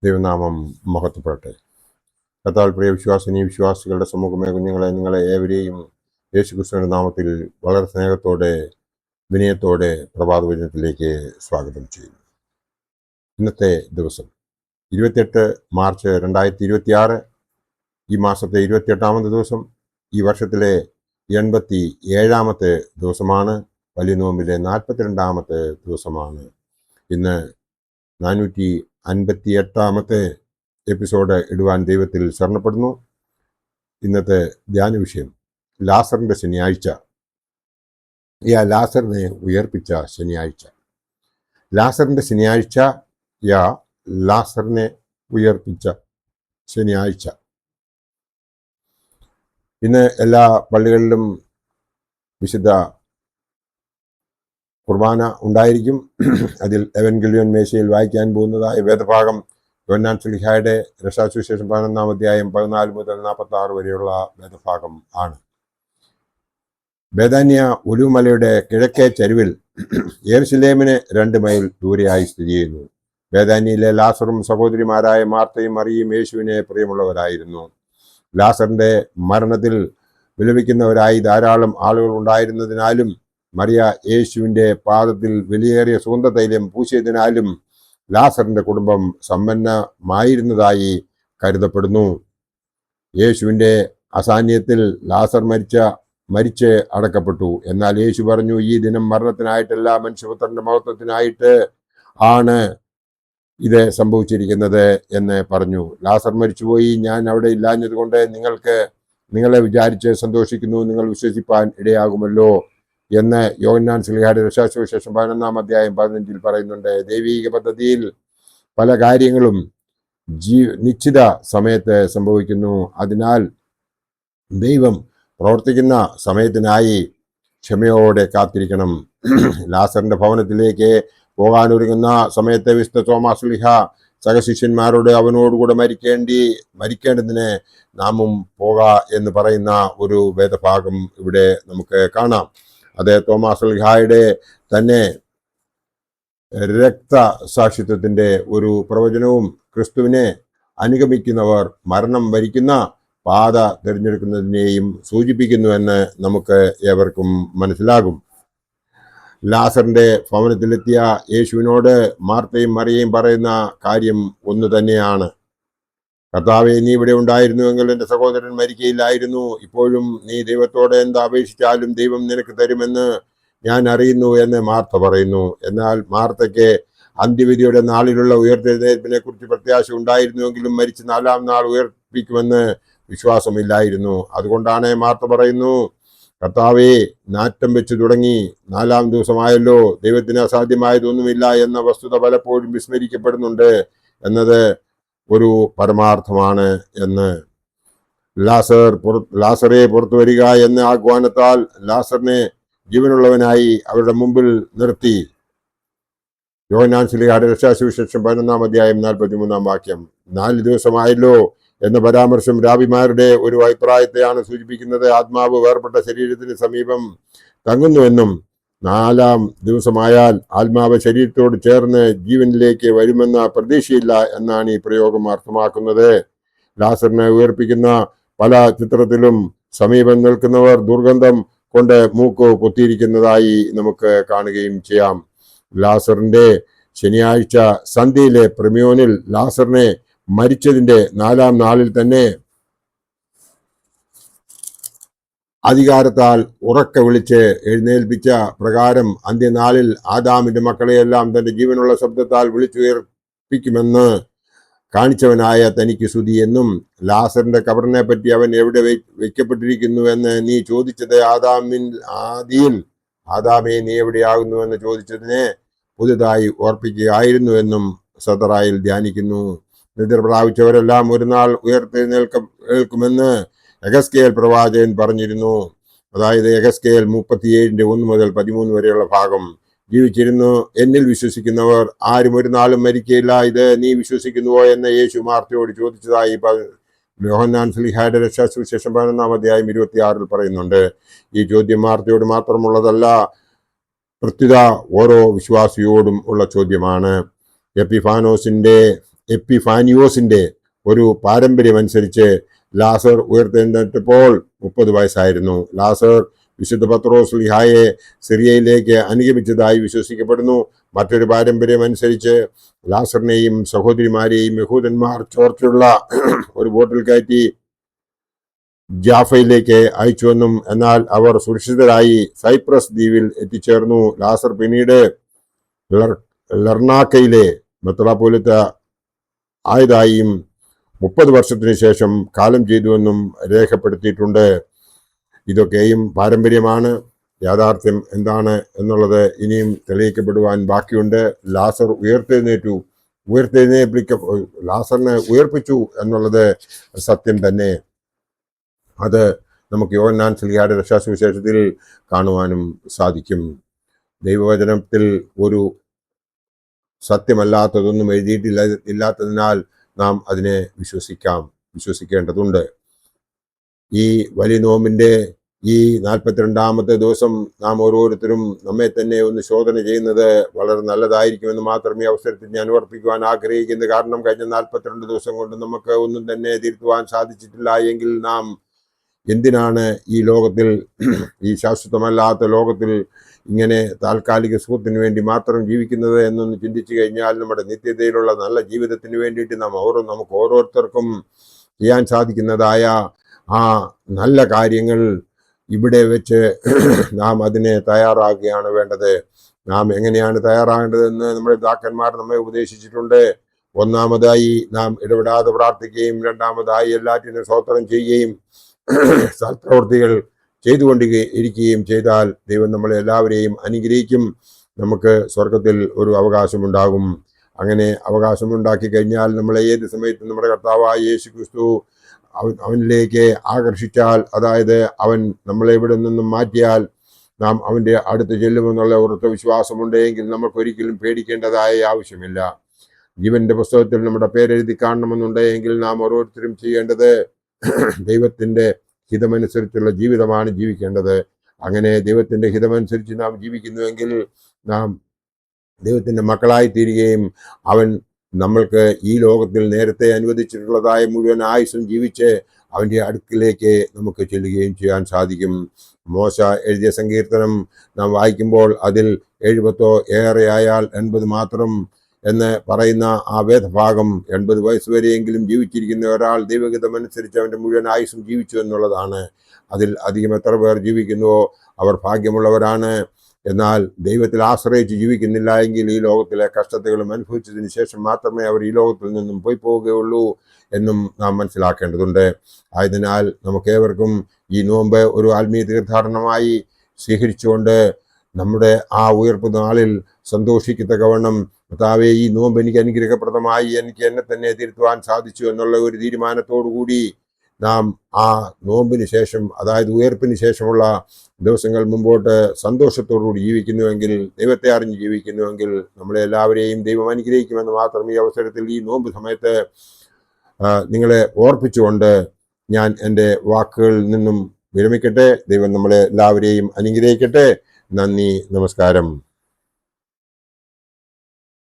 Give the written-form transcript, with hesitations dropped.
ദൈവനാമം മഹത്വപ്പെടട്ടെ. കർത്താവിൽ പ്രിയ വിശ്വാസിനി വിശ്വാസികളുടെ സമൂഹമേ, കുഞ്ഞുങ്ങളെ, നിങ്ങളെ ഏവരെയും യേശുക്രിസ്തുവിന്റെ നാമത്തിൽ വളരെ സ്നേഹത്തോടെ വിനയത്തോടെ പ്രഭാതവചനത്തിലേക്ക് സ്വാഗതം ചെയ്യുന്നു. ഇന്നത്തെ ദിവസം 28 മാർച്ച് 2026, ഈ മാസത്തെ 28ാമത്തെ ദിവസം, ഈ വർഷത്തിലെ 87ാമത്തെ ദിവസമാണ്. വലിയ നോമ്പിലെ 42ാമത്തെ ദിവസമാണ്. ഇന്ന് 458ാമത്തെ എപ്പിസോഡ് ഇടുവാൻ ദൈവത്തിൽ ശരണപ്പെടുന്നു. ഇന്നത്തെ ധ്യാന വിഷയം ലാസറിന്റെ ശനിയാഴ്ച, ലാസറിനെ ഉയർപ്പിച്ച ശനിയാഴ്ച. ലാസറിന്റെ ശനിയാഴ്ച, ലാസറിനെ ഉയർപ്പിച്ച ശനിയാഴ്ച. ഇന്ന് എല്ലാ പള്ളികളിലും വിശുദ്ധ കുർബാന ഉണ്ടായിരിക്കും. അതിൽ എവൻഗലിയോൻ മേശയിൽ വായിക്കാൻ പോകുന്നതായ വേദഭാഗം യോഹന്നാൻ ശ്ലീഹായുടെ രക്ഷാസുവിശേഷം 11-ാം അധ്യായം 14 മുതൽ 46 വരെയുള്ള വേദഭാഗം ആണ്. ബേഥാന്യ ഒലിവുമലയുടെ കിഴക്കേ ചരിവിൽ യെരുശലേമിന് 2 മൈൽ ദൂരെയായി സ്ഥിതി ചെയ്യുന്നു. ബേഥാന്യയിലെ ലാസറും സഹോദരിമാരായ മാർത്തയും മറിയയും യേശുവിനെ പ്രിയമുള്ളവരായിരുന്നു. ലാസറിന്റെ മരണത്തിൽ വിലപിക്കുന്നവരായി ധാരാളം ആളുകൾ ഉണ്ടായിരുന്നതിനാലും മറിയ യേശുവിന്റെ പാദത്തിൽ വിലയേറിയ സുഗന്ധതൈലം പൂശിയതിനാലും ലാസറിന്റെ കുടുംബം സമ്പന്നമായിരുന്നതായി കരുതപ്പെടുന്നു. യേശുവിന്റെ അസാന്നിധ്യത്തിൽ ലാസർ മരിച്ച് അടക്കപ്പെട്ടു. എന്നാൽ യേശു പറഞ്ഞു, ഈ ദിനം മരണത്തിനായിട്ടല്ല, മനുഷ്യപുത്രന്റെ മഹത്വത്തിനായിട്ട് ആണ് ഇത് സംഭവിച്ചിരിക്കുന്നത് എന്ന് പറഞ്ഞു. ലാസർ മരിച്ചുപോയി, ഞാൻ അവിടെ ഇല്ലാഞ്ഞത് കൊണ്ട് നിങ്ങളെ വിചാരിച്ച് സന്തോഷിക്കുന്നു, നിങ്ങൾ വിശ്വസിപ്പാൻ ഇടയാകുമല്ലോ എന്ന് യോഹന്നാൻ ശ്ലീഹായുടെ രക്ഷാസുവിശേഷം 11-ാം അധ്യായം 15 പറയുന്നുണ്ട്. ദൈവീക പദ്ധതിയിൽ പല കാര്യങ്ങളും നിശ്ചിത സമയത്ത് സംഭവിക്കുന്നു. അതിനാൽ ദൈവം പ്രവർത്തിക്കുന്ന സമയത്തിനായി ക്ഷമയോടെ കാത്തിരിക്കണം. ലാസറിന്റെ ഭവനത്തിലേക്ക് പോകാനൊരുങ്ങുന്ന സമയത്ത് വിശുദ്ധ തോമാസ് ശ്ലീഹ സഹശിഷ്യന്മാരോട് അവനോടുകൂടെ മരിക്കേണ്ടതിന് നാമും എന്ന് പറയുന്ന ഒരു വേദഭാഗം ഇവിടെ നമുക്ക് കാണാം. അത് തോമാസ് ശ്ലീഹായുടെ തന്നെ രക്തസാക്ഷിത്വത്തിന്റെ ഒരു പ്രവചനവും ക്രിസ്തുവിനെ അനുഗമിക്കുന്നവർ മരണം വരിക്കുന്ന പാത തിരഞ്ഞെടുക്കുന്നതിനെയും സൂചിപ്പിക്കുന്നുവെന്ന് നമുക്ക് ഏവർക്കും മനസ്സിലാകും. ലാസറിന്റെ ഭവനത്തിലെത്തിയ യേശുവിനോട് മാർത്തയും മറിയയും പറയുന്ന കാര്യം ഒന്ന് തന്നെയാണ്. കർത്താവേ, നീ ഇവിടെ ഉണ്ടായിരുന്നുവെങ്കിൽ എൻ്റെ സഹോദരൻ മരിക്കയില്ലായിരുന്നു. ഇപ്പോഴും നീ ദൈവത്തോടെ എന്താ അപേക്ഷിച്ചാലും ദൈവം നിനക്ക് തരുമെന്ന് ഞാൻ അറിയുന്നു എന്ന് മാർത്ത പറയുന്നു. എന്നാൽ മാർത്തയ്ക്ക് അന്ത്യവിധിയുടെ നാളിലുള്ള ഉയർത്തെഴുന്നേൽപ്പിനെ കുറിച്ച് പ്രത്യാശ ഉണ്ടായിരുന്നുവെങ്കിലും മരിച്ച് 4-ാം നാൾ ഉയർപ്പിക്കുമെന്ന് വിശ്വാസമില്ലായിരുന്നു. അതുകൊണ്ടാണ് മാർത്ത പറയുന്നു, കർത്താവേ, നാറ്റം വെച്ച് തുടങ്ങി 4-ാം ദിവസമായല്ലോ, ദൈവത്തിന് അസാധ്യമായതൊന്നുമില്ല എന്ന വസ്തുത പലപ്പോഴും വിസ്മരിക്കപ്പെടുന്നുണ്ട് എന്നത് ഒരു പരമാർത്ഥമാണ് എന്ന്. ലാസറെ പുറത്തു വരിക എന്ന ആഹ്വാനത്താൽ ലാസറിനെ ജീവനുള്ളവനായി അവരുടെ മുമ്പിൽ നിർത്തി. യോഹന്നാൻ ശ്ലീഹായുടെ രക്ഷാസുവിശേഷം 11-ാം അധ്യായം 43-ാം വാക്യം. 4 ദിവസമായല്ലോ എന്ന പരാമർശം രാബിമാരുടെ ഒരു അഭിപ്രായത്തെയാണ് സൂചിപ്പിക്കുന്നത്. ആത്മാവ് വേർപെട്ട ശരീരത്തിന് സമീപം തങ്ങുന്നുവെന്നും 4-ാം ദിവസമായാൽ ആത്മാവ് ശരീരത്തോട് ചേർന്ന് ജീവനിലേക്ക് വരുമെന്ന പ്രതീക്ഷയില്ല എന്നാണ് ഈ പ്രയോഗം അർത്ഥമാക്കുന്നത്. ലാസറിനെ ഉയർപ്പിക്കുന്ന പല ചിത്രത്തിലും സമീപം നിൽക്കുന്നവർ ദുർഗന്ധം കൊണ്ട് മൂക്ക് പൊത്തിയിരിക്കുന്നതായി നമുക്ക് കാണുകയും ചെയ്യാം. ലാസറിന്റെ ശനിയാഴ്ച സന്ധ്യയിലെ പ്രമ്യോനിൽ ലാസറിനെ മരിച്ചതിന്റെ 4-ാം നാളിൽ തന്നെ അധികാരത്താൽ ഉറക്കെ വിളിച്ച് എഴുന്നേൽപ്പിച്ച പ്രകാരം അന്ത്യനാളിൽ ആദാമിന്റെ മക്കളെയെല്ലാം തന്റെ ജീവനുള്ള ശബ്ദത്താൽ വിളിച്ചുയർപ്പിക്കുമെന്ന് കാണിച്ചവനായ തനിക്ക് സ്തുതി എന്നും, ലാസറിന്റെ കബറിനെ പറ്റി അവൻ എവിടെ വെക്കപ്പെട്ടിരിക്കുന്നുവെന്ന് നീ ചോദിച്ചത് ആദാമേ നീ എവിടെയാകുന്നുവെന്ന് ചോദിച്ചതിനെ പുതുതായി ഓർപ്പിക്കുകയായിരുന്നുവെന്നും സദറായിൽ ധ്യാനിക്കുന്നു. നിദ്ര പ്രാപിച്ചവരെല്ലാം ഒരു നാൾ ഉയർത്തെഴുന്നേൽക്കുമെന്ന് യെഹെസ്കേൽ പ്രവാചകൻ പറഞ്ഞിരുന്നു. അതായത് യെഹെസ്കേൽ 37-1 മുതൽ 13 വരെയുള്ള ഭാഗം. ജീവിച്ചിരുന്നു എന്നിൽ വിശ്വസിക്കുന്നവർ ആരും ഒരു നാളും മരിക്കയില്ല, ഇത് നീ വിശ്വസിക്കുന്നുവോ എന്ന് യേശു മാർത്തയോട് ചോദിച്ചതായി യോഹന്നാൻ ശ്ലീഹായുടെ രക്ഷാസുവിശേഷം 11-ാം അധ്യായം 26 പറയുന്നുണ്ട്. ഈ ചോദ്യം മാർത്തയോട് മാത്രമുള്ളതല്ല, പ്രത്യുത ഓരോ വിശ്വാസിയോടും ഉള്ള ചോദ്യമാണ്. എപ്പിഫാനോസിന്റെ എപ്പിഫാനിയോസിന്റെ ഒരു പാരമ്പര്യമനുസരിച്ച് ലാസർ ഉയർത്തെഴുന്നേറ്റപ്പോൾ 30 വയസ്സായിരുന്നു. ലാസർ വിശുദ്ധ പത്രോസ് ലിഹായെ സിറിയയിലേക്ക് അനുഗമിച്ചതായി വിശ്വസിക്കപ്പെടുന്നു. മറ്റൊരു പാരമ്പര്യം അനുസരിച്ച് ലാസറിനെയും സഹോദരിമാരെയും യഹൂദന്മാർ ചോർച്ചയുള്ള ഒരു ബോട്ടിൽ കയറ്റി ജാഫയിലേക്ക് അയച്ചുവെന്നും എന്നാൽ അവർ സുരക്ഷിതരായി സൈപ്രസ് ദ്വീപിൽ എത്തിച്ചേർന്നു. ലാസർ പിന്നീട് ലർണാക്കയിലെ മെത്രാപ്പോലിത്ത ആയതായും 30 വർഷത്തിനു ശേഷം കാലം ചെയ്തുവെന്നും രേഖപ്പെടുത്തിയിട്ടുണ്ട്. ഇതൊക്കെയും പാരമ്പര്യമാണ്. യാഥാർത്ഥ്യം എന്താണ് എന്നുള്ളത് ഇനിയും തെളിയിക്കപ്പെടുവാൻ ബാക്കിയുണ്ട്. ലാസർ ലാസറിനെ ഉയർപ്പിച്ചു എന്നുള്ളത് സത്യം തന്നെ. അത് നമുക്ക് യോഹന്നാൻ ശ്ലീഹായുടെ രക്ഷാസുവിശേഷത്തിൽ കാണുവാനും സാധിക്കും. ദൈവവചനത്തിൽ ഒരു സത്യമല്ലാത്തതൊന്നും ഇല്ലാത്തതിനാൽ നാം അതിനെ വിശ്വസിക്കേണ്ടതുണ്ട്. ഈ വലിയ നോമ്പിന്റെ ഈ 42-ാമത്തെ ദിവസം നാം ഓരോരുത്തരും നമ്മെ തന്നെ ഒന്ന് ശോധന ചെയ്യുന്നത് വളരെ നല്ലതായിരിക്കുമെന്ന് മാത്രമേ അവസരത്തിൽ ഞാൻ ഓർപ്പിക്കുവാൻ ആഗ്രഹിക്കുന്നത്. കാരണം കഴിഞ്ഞ 42 ദിവസം കൊണ്ട് നമുക്ക് ഒന്നും തന്നെ തിരുത്തുവാൻ സാധിച്ചിട്ടില്ല എങ്കിൽ നാം എന്തിനാണ് ഈ ലോകത്തിൽ, ഈ ശാശ്വതമല്ലാത്ത ലോകത്തിൽ ഇങ്ങനെ താൽക്കാലിക സുഖത്തിന് വേണ്ടി മാത്രം ജീവിക്കുന്നത് എന്നൊന്ന് ചിന്തിച്ചു കഴിഞ്ഞാൽ നമ്മുടെ നിത്യതയിലുള്ള നല്ല ജീവിതത്തിന് വേണ്ടിയിട്ട് നമുക്ക് ഓരോരുത്തർക്കും ചെയ്യാൻ സാധിക്കുന്നതായ ആ നല്ല കാര്യങ്ങൾ ഇവിടെ വെച്ച് നാം അതിനെ തയ്യാറാകുകയാണ് വേണ്ടത്. നാം എങ്ങനെയാണ് തയ്യാറാകേണ്ടതെന്ന് നമ്മുടെ പിതാക്കന്മാർ നമ്മെ ഉപദേശിച്ചിട്ടുണ്ട്. ഒന്നാമതായി നാം ഇടപെടാതെ പ്രാർത്ഥിക്കുകയും, രണ്ടാമതായി എല്ലാറ്റിനും സ്തോത്രം ചെയ്യുകയും സൽപ്രവൃത്തികൾ ചെയ്തുകൊണ്ടിരിക്കുകയും ചെയ്താൽ ദൈവം നമ്മളെ എല്ലാവരെയും അനുഗ്രഹിക്കും. നമുക്ക് സ്വർഗത്തിൽ ഒരു അവകാശമുണ്ടാകും. അങ്ങനെ അവകാശമുണ്ടാക്കി കഴിഞ്ഞാൽ നമ്മളെ ഏത് സമയത്തും നമ്മുടെ കർത്താവായ യേശു ക്രിസ്തു അവനിലേക്ക് ആകർഷിച്ചാൽ, അതായത് അവൻ നമ്മളെ ഇവിടെ നിന്നും മാറ്റിയാൽ നാം അവൻ്റെ അടുത്ത് ചെല്ലുമെന്നുള്ള ഉറച്ച വിശ്വാസമുണ്ടെങ്കിൽ നമുക്കൊരിക്കലും പേടിക്കേണ്ടതായ ആവശ്യമില്ല. ജീവന്റെ പുസ്തകത്തിൽ നമ്മുടെ പേരെഴുതി കാണണമെന്നുണ്ടെങ്കിൽ നാം ഓരോരുത്തരും ചെയ്യേണ്ടത് ദൈവത്തിൻ്റെ ഹിതമനുസരിച്ചുള്ള ജീവിതമാണ് ജീവിക്കേണ്ടത്. അങ്ങനെ ദൈവത്തിൻ്റെ ഹിതമനുസരിച്ച് നാം ജീവിക്കുന്നുവെങ്കിൽ നാം ദൈവത്തിൻ്റെ മക്കളായി തീരുകയും അവൻ നമ്മൾക്ക് ഈ ലോകത്തിൽ നേരത്തെ അനുവദിച്ചിട്ടുള്ളതായ മുഴുവൻ ആയുസ്സും ജീവിച്ച് അവൻ്റെ അടുക്കിലേക്ക് നമുക്ക് ചെല്ലുകയും ചെയ്യാൻ സാധിക്കും. മോശ എഴുതിയ സങ്കീർത്തനം നാം വായിക്കുമ്പോൾ അതിൽ 70 ഏറെയായാൽ 80 മാത്രം എന്ന് പറയുന്ന ആ വേദഭാഗം 80 വയസ്സ് വരെയെങ്കിലും ജീവിച്ചിരിക്കുന്ന ഒരാൾ ദൈവഹിതമനുസരിച്ച് അവൻ്റെ മുഴുവൻ ആയുസ്സും ജീവിച്ചു എന്നുള്ളതാണ്. അതിൽ അധികം എത്ര പേർ ജീവിക്കുന്നുവോ അവർ ഭാഗ്യമുള്ളവരാണ്. എന്നാൽ ദൈവത്തിൽ ആശ്രയിച്ച് ജീവിക്കുന്നില്ല എങ്കിൽ ഈ ലോകത്തിലെ കഷ്ടതകളും അനുഭവിച്ചതിന് ശേഷം മാത്രമേ അവർ ഈ ലോകത്തിൽ നിന്നും പോയി പോവുകയുള്ളൂ എന്നും നാം മനസ്സിലാക്കേണ്ടതുണ്ട്. ആയതിനാൽ നമുക്കേവർക്കും ഈ നോമ്പ് ഒരു ആത്മീയ തീർത്ഥാടനമായി സ്വീകരിച്ചുകൊണ്ട് നമ്മുടെ ആ ഉയർപ്പ് നാളിൽ സന്തോഷിക്കത്തക്കവണ്ണം, കർത്താവേ, ഈ നോമ്പ് എനിക്ക് അനുഗ്രഹപ്രദമായി, എനിക്ക് എന്നെ തന്നെ തിരുത്തുവാൻ സാധിച്ചു എന്നുള്ള ഒരു തീരുമാനത്തോടു കൂടി നാം ആ നോമ്പിന് ശേഷം, അതായത് ഉയർപ്പിന് ശേഷമുള്ള ദിവസങ്ങൾ മുമ്പോട്ട് സന്തോഷത്തോടുകൂടി ജീവിക്കുന്നുവെങ്കിൽ, ദൈവത്തെ അറിഞ്ഞ് ജീവിക്കുന്നുവെങ്കിൽ നമ്മളെ എല്ലാവരെയും ദൈവം അനുഗ്രഹിക്കുമെന്ന് മാത്രം ഈ അവസരത്തിൽ ഈ നോമ്പ് സമയത്ത് നിങ്ങളെ ഓർപ്പിച്ചുകൊണ്ട് ഞാൻ എൻ്റെ വാക്കുകളിൽ നിന്നും വിരമിക്കട്ടെ. ദൈവം നമ്മളെ എല്ലാവരെയും അനുഗ്രഹിക്കട്ടെ. നന്ദി, നമസ്കാരം.